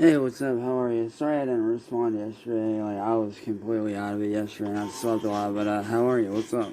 Hey, what's up? How are you? Sorry I didn't respond yesterday. Like, I was completely out of it yesterday and I slept a lot, but, how are you? What's up?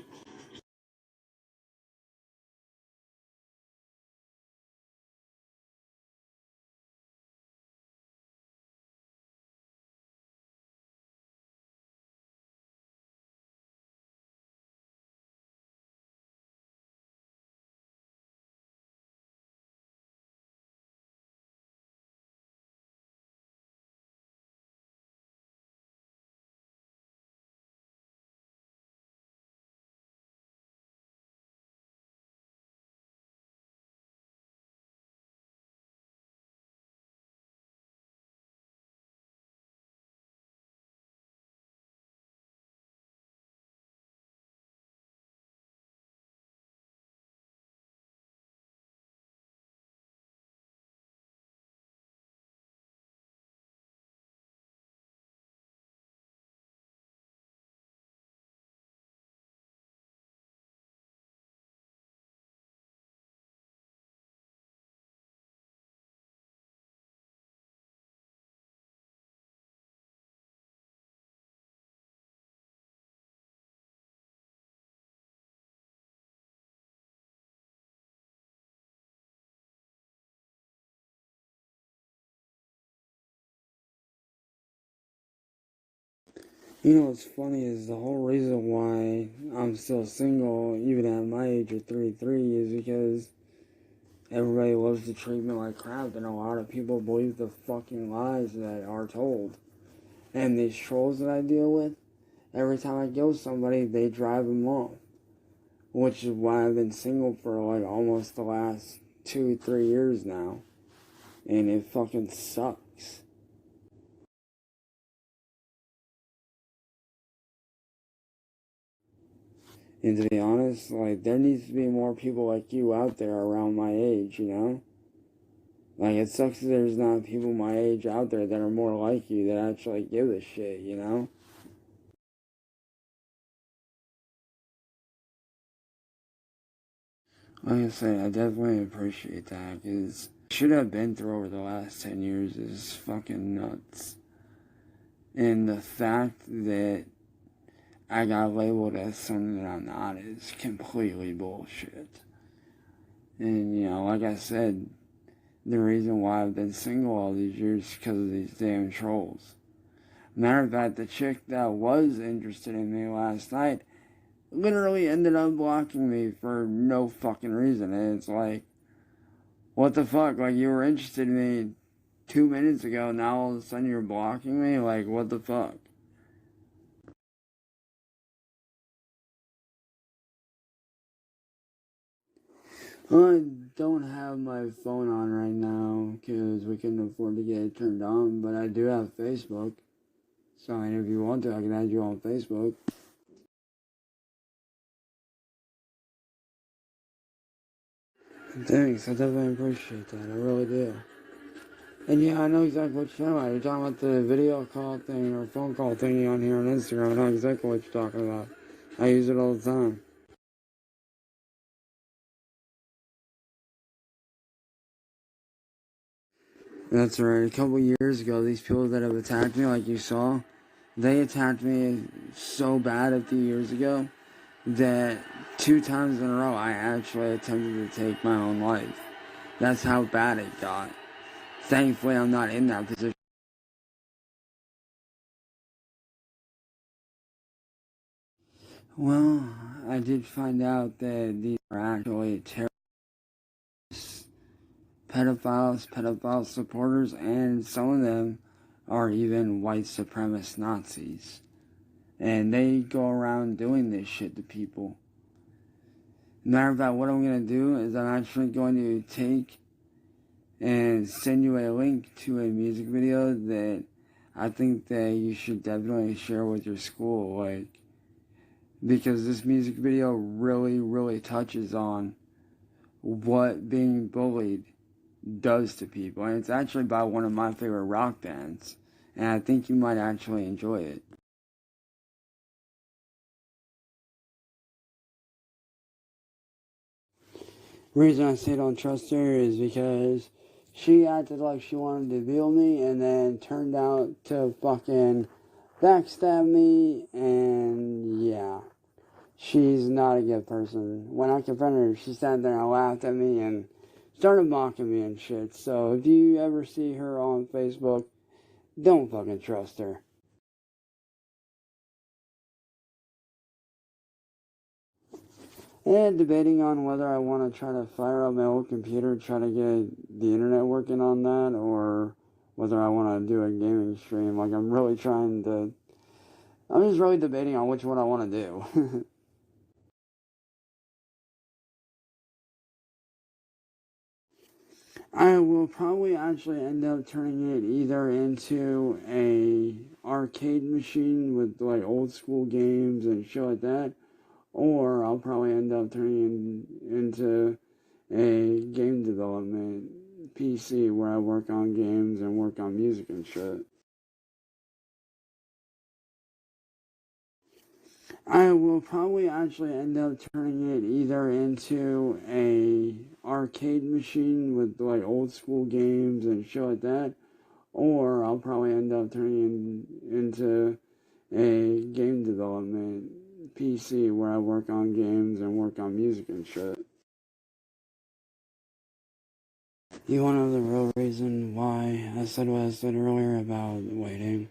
You know what's funny is the whole reason why I'm still single, even at my age of 33, is because everybody loves to treat me like crap, and a lot of people believe the fucking lies that are told. And these trolls that I deal with, every time I go with somebody, they drive them off. Which is why I've been single for like almost the last 2, 3 years now. And it fucking sucks. And to be honest, like, there needs to be more people like you out there around my age, you know? Like, it sucks that there's not people my age out there that are more like you that actually give a shit, you know? Like I say, I definitely appreciate that, because should have been through over the last 10 years is fucking nuts. And the fact that I got labeled as something that I'm not is completely bullshit. And, you know, like I said, the reason why I've been single all these years is because of these damn trolls. Matter of fact, the chick that was interested in me last night literally ended up blocking me for no fucking reason. And it's like, what the fuck? Like, you were interested in me 2 minutes ago, now all of a sudden you're blocking me? Like, what the fuck? I don't have my phone on right now because we couldn't afford to get it turned on, but I do have Facebook. So, I mean, if you want to, I can add you on Facebook. Thanks, I definitely appreciate that. I really do. And yeah, I know exactly what you're talking about. You're talking about the video call thing or phone call thingy on here on Instagram. I know exactly what you're talking about. I use it all the time. That's right. A couple years ago, these people that have attacked me, like you saw, they attacked me so bad a few years ago that 2 times in a row I actually attempted to take my own life. That's how bad it got. Thankfully, I'm not in that position. Well, I did find out that these are actually terrorists, pedophile supporters, and some of them are even white supremacist Nazis. And they go around doing this shit to people. Matter of fact, what I'm going to do is I'm actually going to take and send you a link to a music video that I think that you should definitely share with your school, like, because this music video really, really touches on what being bullied does to people, and it's actually by one of my favorite rock bands, and I think you might actually enjoy it. The reason I say don't trust her is because she acted like she wanted to be with me and then turned out to fucking backstab me, and yeah. She's not a good person. When I confronted her, she sat there and laughed at me and started mocking me and shit. So if you ever see her on Facebook, don't fucking trust her. And debating on whether I want to try to fire up my old computer, try to get the internet working on that, or whether I want to do a gaming stream. Like, I'm just really debating on which one I want to do. I will probably actually end up turning it either into a arcade machine with like old school games and shit like that, or I'll probably end up turning it into a game development PC where I work on games and work on music and shit. I will probably actually end up turning it either into a arcade machine with like old school games and shit like that, or I'll probably end up turning it into a game development PC where I work on games and work on music and shit. You want to know the real reason why I said what I said earlier about waiting?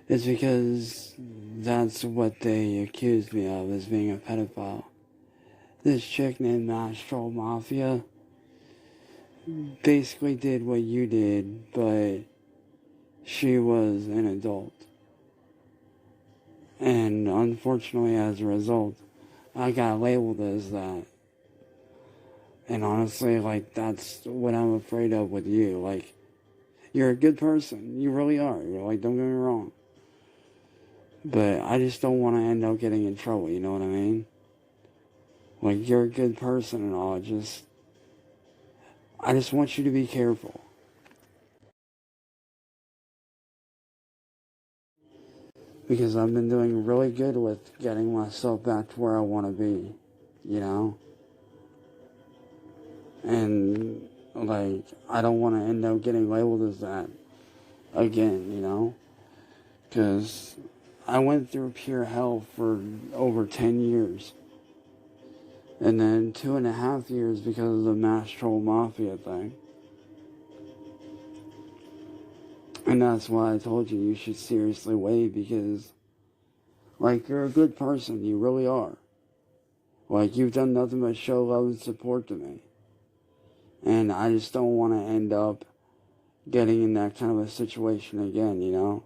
It's because that's what they accused me of, as being a pedophile. This chick named Mastral Mafia basically did what you did, but she was an adult. And unfortunately, as a result, I got labeled as that. And honestly, like, that's what I'm afraid of with you. Like, you're a good person. You really are. You're like, don't get me wrong. But I just don't want to end up getting in trouble, you know what I mean? Like, you're a good person and all, I just want you to be careful. Because I've been doing really good with getting myself back to where I want to be, you know? And, like, I don't want to end up getting labeled as that again, you know? Because I went through pure hell for over 10 years. And then 2.5 years because of the Mastral Mafia thing. And that's why I told you should seriously wait, because, like, you're a good person. You really are. Like, you've done nothing but show love and support to me. And I just don't want to end up getting in that kind of a situation again, you know?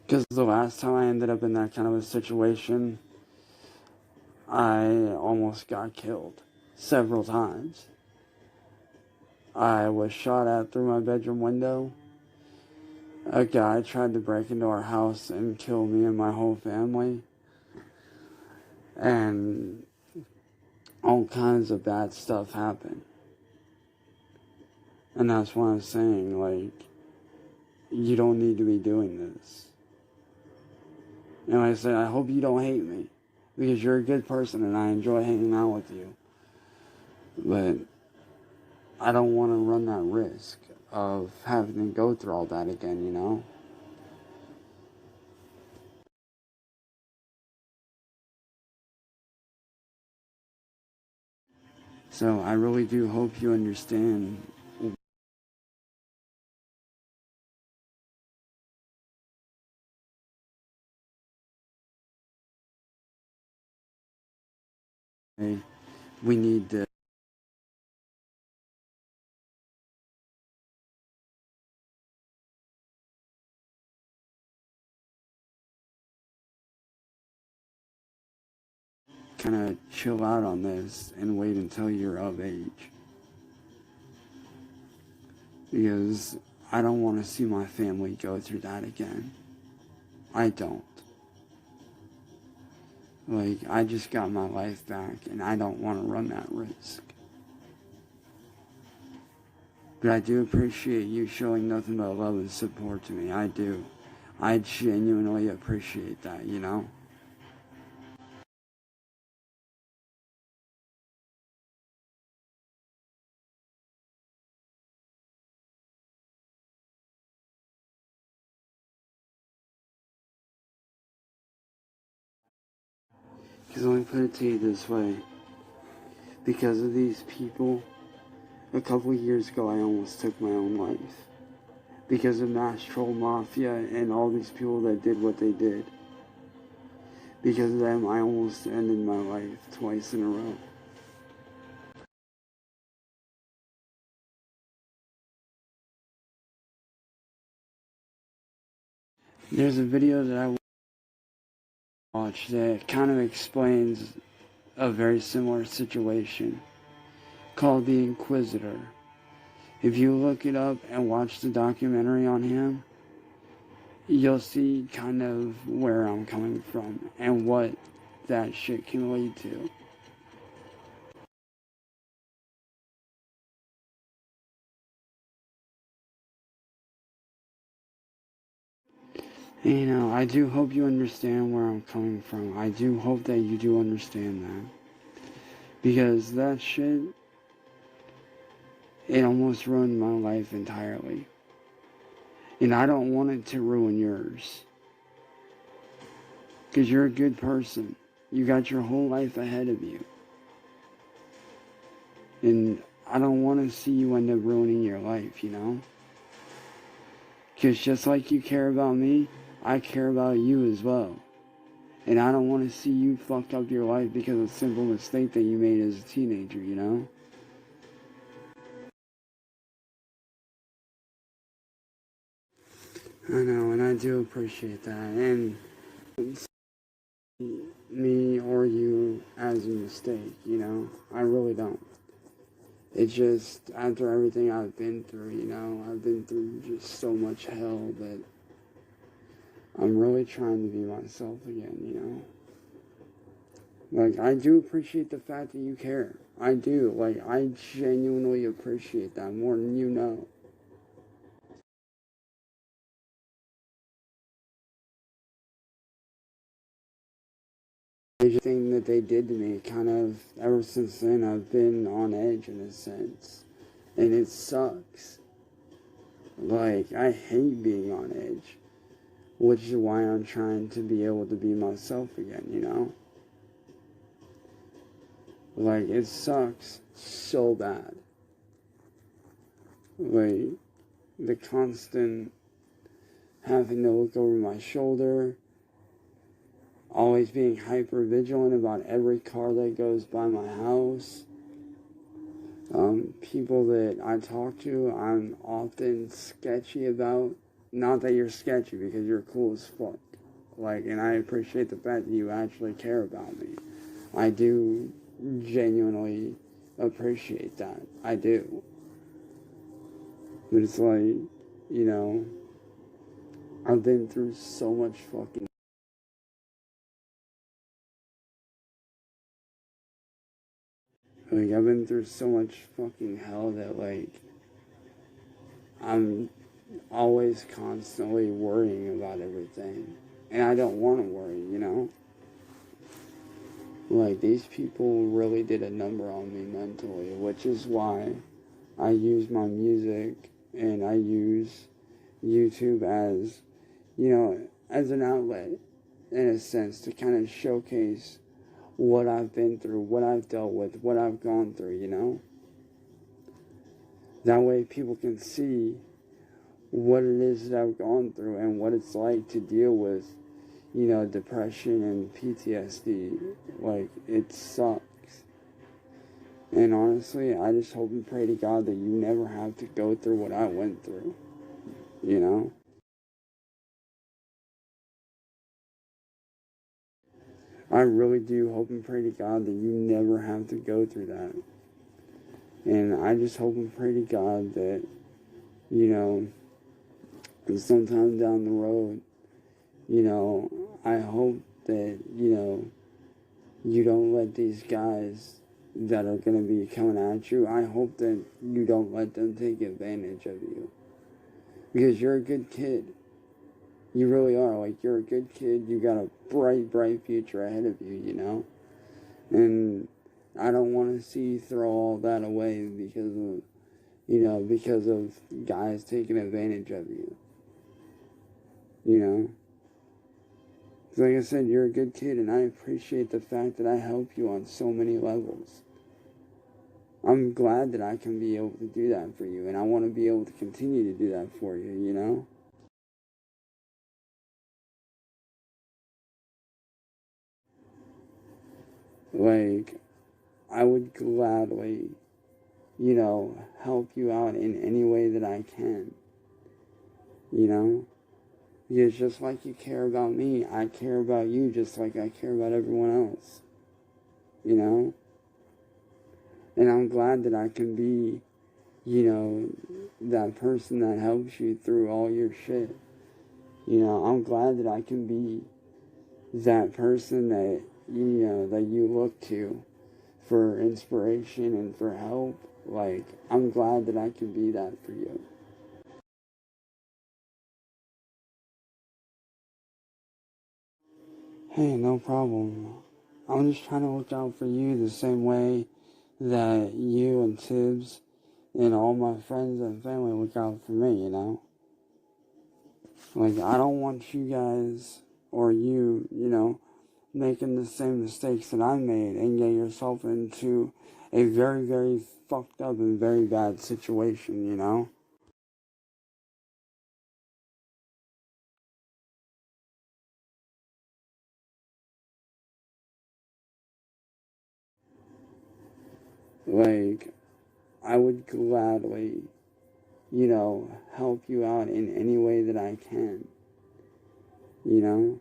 Because the last time I ended up in that kind of a situation, I almost got killed several times. I was shot at through my bedroom window. A guy tried to break into our house and kill me and my whole family. And all kinds of bad stuff happened. And that's why I'm saying, like, you don't need to be doing this. And like I said, I hope you don't hate me, because you're a good person and I enjoy hanging out with you. But I don't want to run that risk of having to go through all that again, you know? So I really do hope you understand. We need to kind of chill out on this and wait until you're of age. Because I don't want to see my family go through that again. I don't. Like, I just got my life back and I don't want to run that risk. But I do appreciate you showing nothing but love and support to me. I do. I genuinely appreciate that, you know? Because let me put it to you this way. Because of these people, a couple years ago I almost took my own life. Because of Mass Troll Mafia and all these people that did what they did. Because of them, I almost ended my life twice in a row. There's a video that I watched that kind of explains a very similar situation called The Inquisitor. If you look it up and watch the documentary on him, you'll see kind of where I'm coming from and what that shit can lead to. You know, I do hope you understand where I'm coming from. I do hope that you do understand that. Because that shit, it almost ruined my life entirely. And I don't want it to ruin yours. Because you're a good person. You got your whole life ahead of you. And I don't want to see you end up ruining your life, you know? Because just like you care about me, I care about you as well. And I don't want to see you fuck up your life because of a simple mistake that you made as a teenager, you know? I know, and I do appreciate that. And me or you as a mistake, you know? I really don't. It's just, after everything I've been through, you know, I've been through just so much hell that I'm really trying to be myself again, you know? Like, I do appreciate the fact that you care. I do. Like, I genuinely appreciate that more than you know. Everything that they did to me, kind of, ever since then, I've been on edge in a sense. And it sucks. Like, I hate being on edge. Which is why I'm trying to be able to be myself again, you know? Like, it sucks so bad. Like, the constant having to look over my shoulder, always being hyper vigilant about every car that goes by my house. People that I talk to, I'm often sketchy about. Not that you're sketchy, because you're cool as fuck. Like, and I appreciate the fact that you actually care about me. I do genuinely appreciate that. I do. But it's like, you know, I've been through so much fucking... Like, I've been through so much fucking hell that, like, I'm always constantly worrying about everything. And I don't want to worry, you know? Like, these people really did a number on me mentally, which is why I use my music and I use YouTube as, you know, as an outlet, in a sense, to kind of showcase what I've been through, what I've dealt with, what I've gone through, you know? That way people can see what it is that I've gone through and what it's like to deal with, you know, depression and PTSD. Like, it sucks. And honestly, I just hope and pray to God that you never have to go through what I went through, you know? I really do hope and pray to God that you never have to go through that. And I just hope and pray to God that, you know, sometime down the road, you know, I hope that, you know, you don't let these guys that are going to be coming at you, I hope that you don't let them take advantage of you. Because you're a good kid. You really are. Like, you're a good kid. You got a bright, bright future ahead of you, you know? And I don't want to see you throw all that away because of, you know, because of guys taking advantage of you. You know? Like I said, you're a good kid, and I appreciate the fact that I help you on so many levels. I'm glad that I can be able to do that for you, and I want to be able to continue to do that for you, you know? Like, I would gladly, help you out in any way that I can, you know? Because just like you care about me, I care about you just like I care about everyone else, you know? And I'm glad that I can be, that person that helps you through all your shit. I'm glad that I can be that person that, that you look to for inspiration and for help. Like, I'm glad that I can be that for you. Hey, no problem. I'm just trying to look out for you the same way that you and Tibbs and all my friends and family look out for me, you know? Like, I don't want you guys or you, making the same mistakes that I made and get yourself into a very, very fucked up and very bad situation, you know? Like, I would gladly, help you out in any way that I can, you know?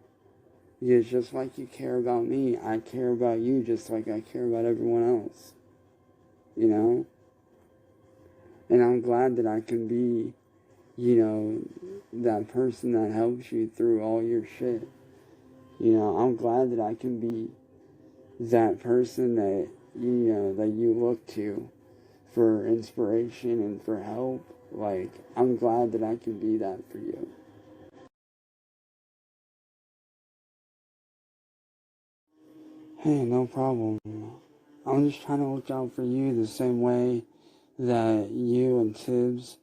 Because just like you care about me, I care about you just like I care about everyone else, you know? And I'm glad that I can be, that person that helps you through all your shit. I'm glad that I can be that person that, that you look to for inspiration and for help. Like, I'm glad that I can be that for you. Hey, no problem. I'm just trying to look out for you the same way that you and Tibbs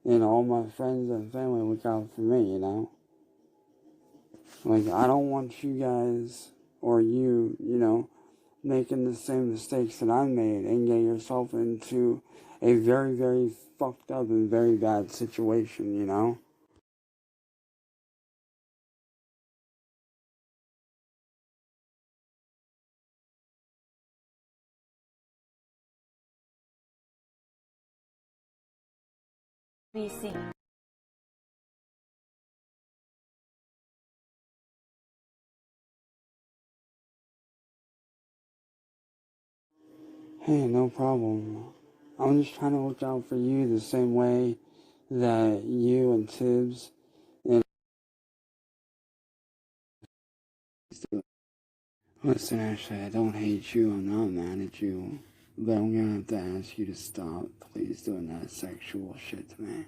and all my friends and family look out for me, you know? Like, I don't want you guys or you, making the same mistakes that I made and get yourself into a very, very fucked up and very bad situation, you know? BC. Hey, no problem. I'm just trying to look out for you the same way that you and Tibbs and... Listen, Ashley, I don't hate you. I'm not mad at you. But I'm gonna have to ask you to stop, please, doing that sexual shit to me.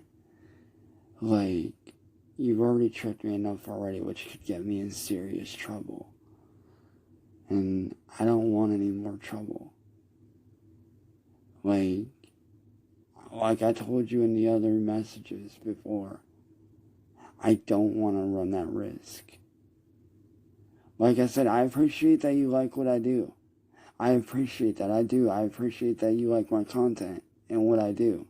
Like, you've already tricked me enough already, which could get me in serious trouble. And I don't want any more trouble. Like I told you in the other messages before, I don't want to run that risk. Like I said, I appreciate that you like what I do. I appreciate that. I do. I appreciate that you like my content and what I do.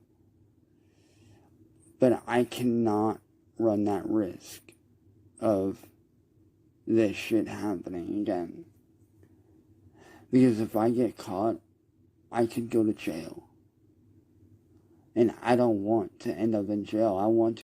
But I cannot run that risk of this shit happening again. Because if I get caught, I could go to jail. And I don't want to end up in jail. I want to